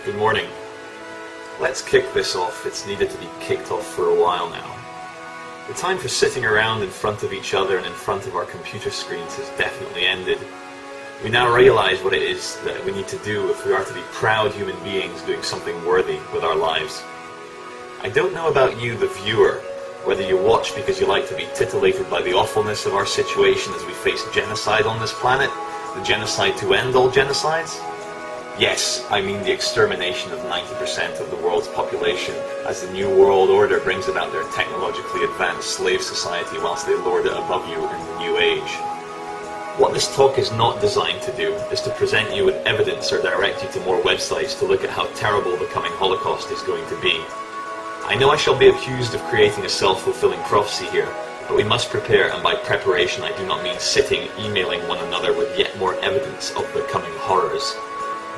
Good morning. Let's kick this off. It's needed to be kicked off for a while now. The time for sitting around in front of each other and in front of our computer screens has definitely ended. We now realize what it is that we need to do if we are to be proud human beings doing something worthy with our lives. I don't know about you, the viewer, whether you watch because you like to be titillated by the awfulness of our situation as we face genocide on this planet, the genocide to end all genocides. Yes, I mean the extermination of 90% of the world's population as the New World Order brings about their technologically advanced slave society whilst they lord it above you in the New Age. What this talk is not designed to do is to present you with evidence or direct you to more websites to look at how terrible the coming Holocaust is going to be. I know I shall be accused of creating a self-fulfilling prophecy here, but we must prepare, and by preparation I do not mean sitting, emailing one another with yet more evidence of the coming horrors.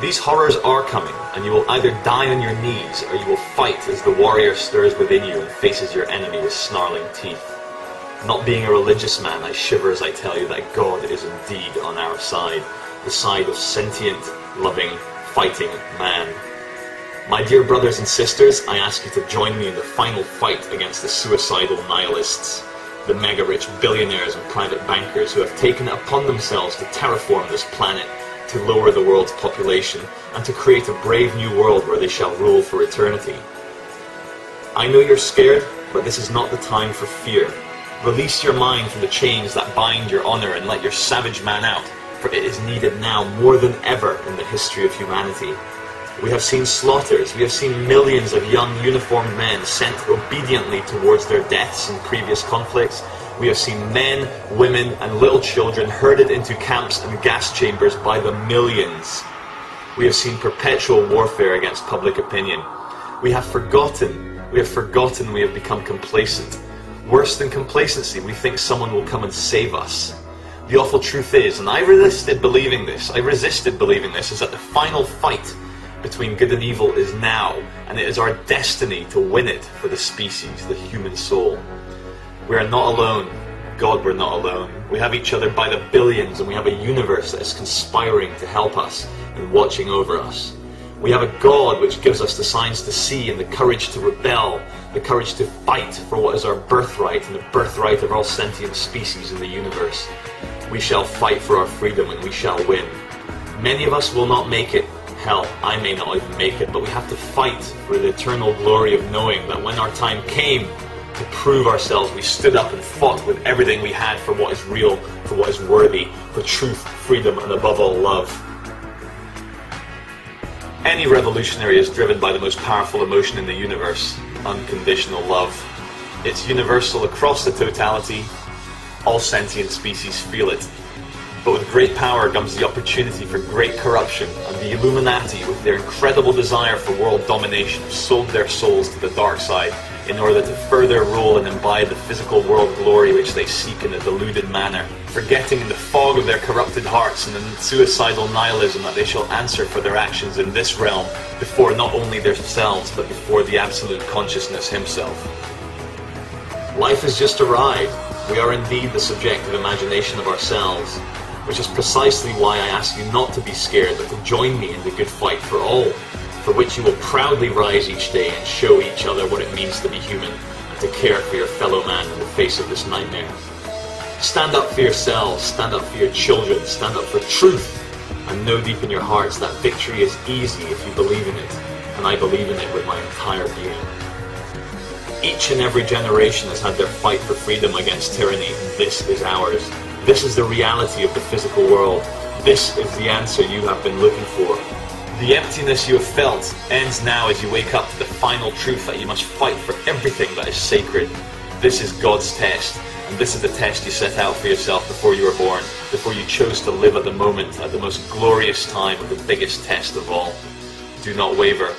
These horrors are coming, and you will either die on your knees, or you will fight as the warrior stirs within you and faces your enemy with snarling teeth. Not being a religious man, I shiver as I tell you that God is indeed on our side, the side of sentient, loving, fighting man. My dear brothers and sisters, I ask you to join me in the final fight against the suicidal nihilists, the mega-rich billionaires and private bankers who have taken it upon themselves to terraform this planet, to lower the world's population, and to create a brave new world where they shall rule for eternity. I know you're scared, but this is not the time for fear. Release your mind from the chains that bind your honor and let your savage man out, for it is needed now more than ever in the history of humanity. We have seen slaughters, we have seen millions of young uniformed men sent obediently towards their deaths in previous conflicts. We have seen men, women and little children herded into camps and gas chambers by the millions. We have seen perpetual warfare against public opinion. We have forgotten, we have become complacent. Worse than complacency, we think someone will come and save us. The awful truth is, and I resisted believing this, is that the final fight between good and evil is now, and it is our destiny to win it for the species, the human soul. We are not alone. God, we're not alone. We have each other by the billions, and we have a universe that is conspiring to help us and watching over us. We have a God which gives us the signs to see and the courage to rebel, the courage to fight for what is our birthright and the birthright of all sentient species in the universe. We shall fight for our freedom and we shall win. Many of us will not make it. Hell, I may not even make it, but we have to fight for the eternal glory of knowing that when our time came to prove ourselves, we stood up and fought with everything we had for what is real, for what is worthy, for truth, freedom, and above all, love. Any revolutionary is driven by the most powerful emotion in the universe, unconditional love. It's universal across the totality. All sentient species feel it. But with great power comes the opportunity for great corruption, and the Illuminati, with their incredible desire for world domination, have sold their souls to the dark side in order to further rule and imbibe the physical world glory which they seek in a deluded manner, forgetting in the fog of their corrupted hearts and in suicidal nihilism that they shall answer for their actions in this realm before not only themselves but before the absolute consciousness himself. Life is just a ride. We are indeed the subjective imagination of ourselves, which is precisely why I ask you not to be scared, but to join me in the good fight for all, for which you will proudly rise each day and show each other what it means to be human, and to care for your fellow man in the face of this nightmare. Stand up for yourselves, stand up for your children, stand up for truth, and know deep in your hearts that victory is easy if you believe in it, and I believe in it with my entire being. Each and every generation has had their fight for freedom against tyranny, and this is ours. This is the reality of the physical world. This is the answer you have been looking for. The emptiness you have felt ends now as you wake up to the final truth that you must fight for everything that is sacred. This is God's test, and this is the test you set out for yourself before you were born, before you chose to live at the moment, at the most glorious time of the biggest test of all. Do not waver.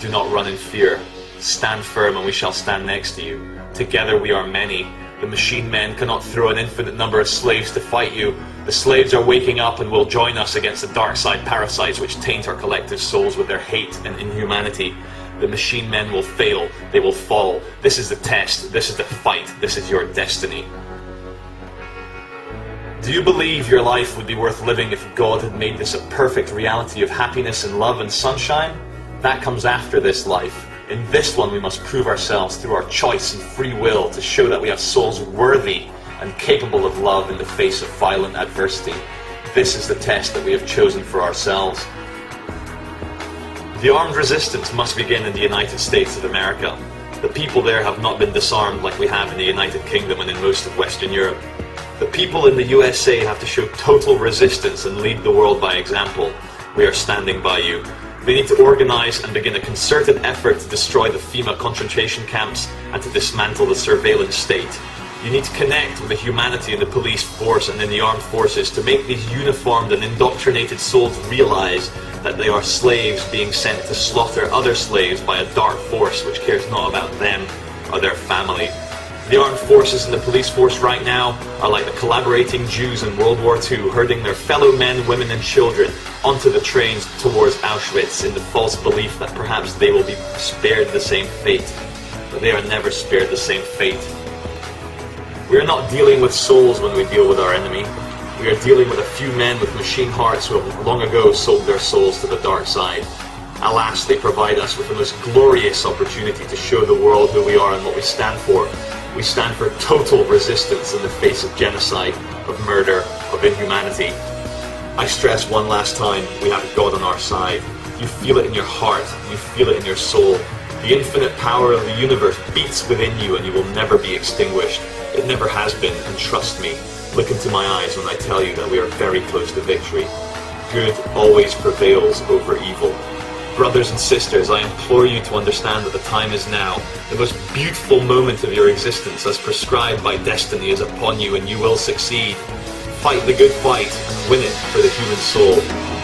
Do not run in fear. Stand firm and we shall stand next to you. Together we are many. The machine men cannot throw an infinite number of slaves to fight you. The slaves are waking up and will join us against the dark side parasites which taint our collective souls with their hate and inhumanity. The machine men will fail. They will fall. This is the test. This is the fight. This is your destiny. Do you believe your life would be worth living if God had made this a perfect reality of happiness and love and sunshine? That comes after this life. In this one we must prove ourselves through our choice and free will to show that we have souls worthy and capable of love in the face of violent adversity. This is the test that we have chosen for ourselves. The armed resistance must begin in the United States of America. The people there have not been disarmed like we have in the United Kingdom and in most of Western Europe. The people in the USA have to show total resistance and lead the world by example. We are standing by you. They need to organize and begin a concerted effort to destroy the FEMA concentration camps and to dismantle the surveillance state. You need to connect with the humanity in the police force and in the armed forces to make these uniformed and indoctrinated souls realize that they are slaves being sent to slaughter other slaves by a dark force which cares not about them or their family. The armed forces and the police force right now are like the collaborating Jews in World War II herding their fellow men, women and children onto the trains towards Auschwitz in the false belief that perhaps they will be spared the same fate. But they are never spared the same fate. We are not dealing with souls when we deal with our enemy. We are dealing with a few men with machine hearts who have long ago sold their souls to the dark side. Alas, they provide us with the most glorious opportunity to show the world who we are and what we stand for. We stand for total resistance in the face of genocide, of murder, of inhumanity. I stress one last time, we have God on our side. You feel it in your heart, you feel it in your soul. The infinite power of the universe beats within you and you will never be extinguished. It never has been, and trust me, look into my eyes when I tell you that we are very close to victory. Good always prevails over evil. Brothers and sisters, I implore you to understand that the time is now. The most beautiful moment of your existence as prescribed by destiny is upon you and you will succeed. Fight the good fight and win it for the human soul.